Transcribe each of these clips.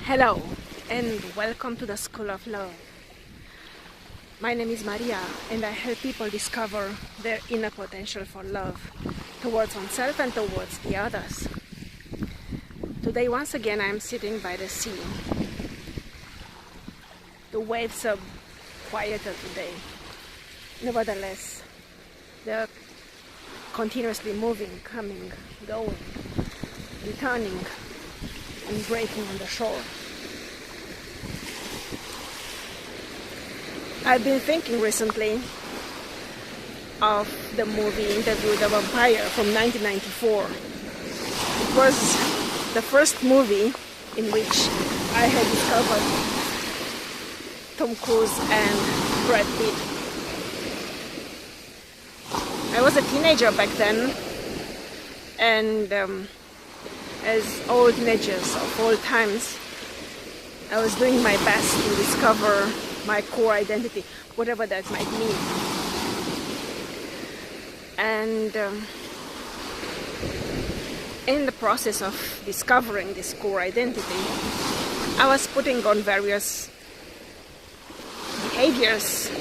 Hello and welcome to the School of Love. My name is Maria and I help people discover their inner potential for love towards oneself and towards the others. Today once again I am sitting by the sea. The waves are quieter today. Nevertheless, they are continuously moving, coming, going, returning and breaking on the shore. I've been thinking recently of the movie Interview with a Vampire from 1994. It was the first movie in which I had discovered Tom Cruise and Brad Pitt. I was a teenager back then, and as all teenagers of all times, I was doing my best to discover my core identity, whatever that might mean. And in the process of discovering this core identity, I was putting on various behaviors,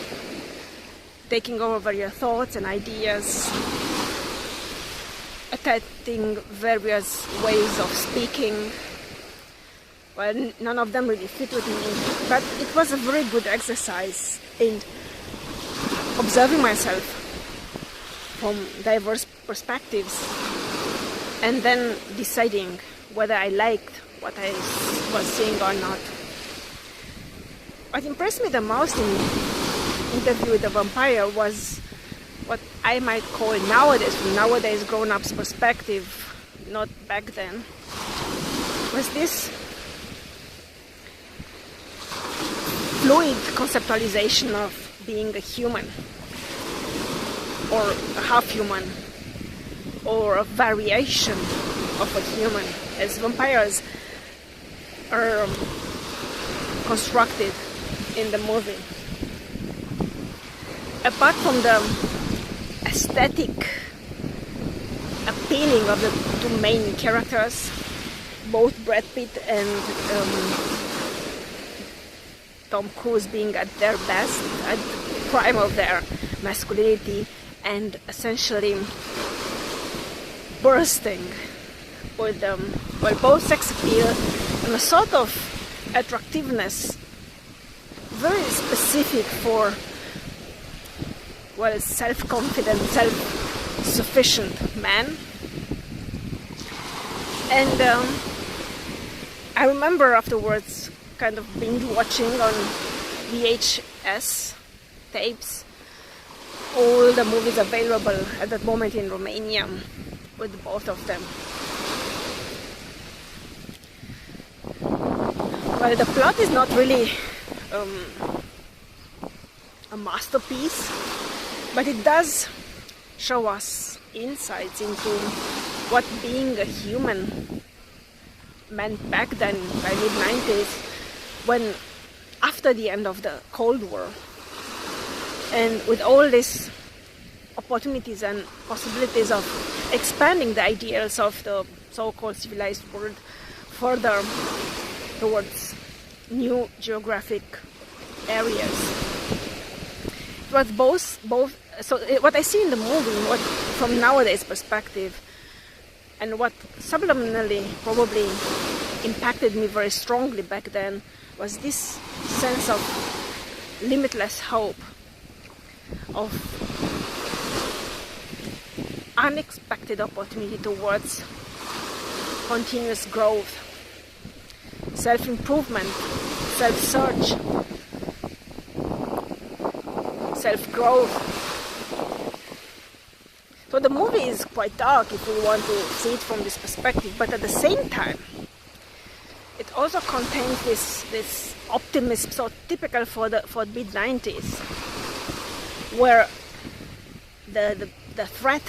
taking over various thoughts and ideas, attempting various ways of speaking. Well, none of them really fit with me, but it was a very good exercise in observing myself from diverse perspectives and then deciding whether I liked what I was seeing or not. What impressed me the most in Interview with a Vampire was what I might call nowadays, from nowadays grown-ups perspective, not back then, was this fluid conceptualization of being a human, or a half-human, or a variation of a human, as vampires are constructed in the movie. Apart from the aesthetic appealing of the two main characters, both Brad Pitt and Tom Cruise being at their best, at the prime of their masculinity, and essentially bursting with both sex appeal and a sort of attractiveness very specific for self-confident, self-sufficient man. And I remember afterwards kind of binge watching on VHS tapes all the movies available at that moment in Romania with both of them. Well, the plot is not really a masterpiece, but it does show us insights into what being a human meant back then, by mid-90s, when after the end of the Cold War, and with all these opportunities and possibilities of expanding the ideals of the so-called civilized world further towards new geographic areas. It was both. So what I see in the movie, what from nowadays perspective, and what subliminally probably impacted me very strongly back then, was this sense of limitless hope, of unexpected opportunity towards continuous growth, self-improvement, self-search, self-growth. So the movie is quite dark if we want to see it from this perspective, but at the same time it also contains this optimism so typical for the mid-90s, where the threat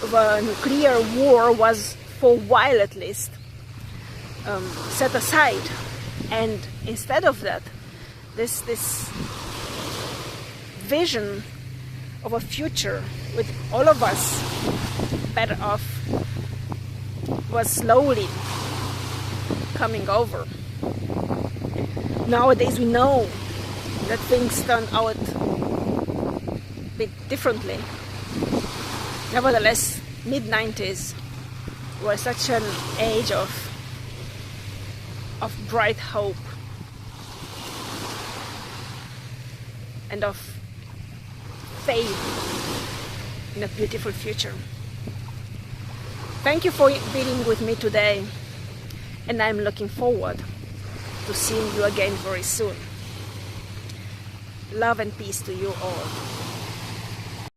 of a nuclear war was, for a while at least, set aside, and instead of that, this vision of a future with all of us better off was slowly coming over. Nowadays we know that things turn out a bit differently. Nevertheless, mid-90s were such an age of bright hope and of faith in a beautiful future. Thank you for being with me today, and I'm looking forward to seeing you again very soon. Love and peace to you all.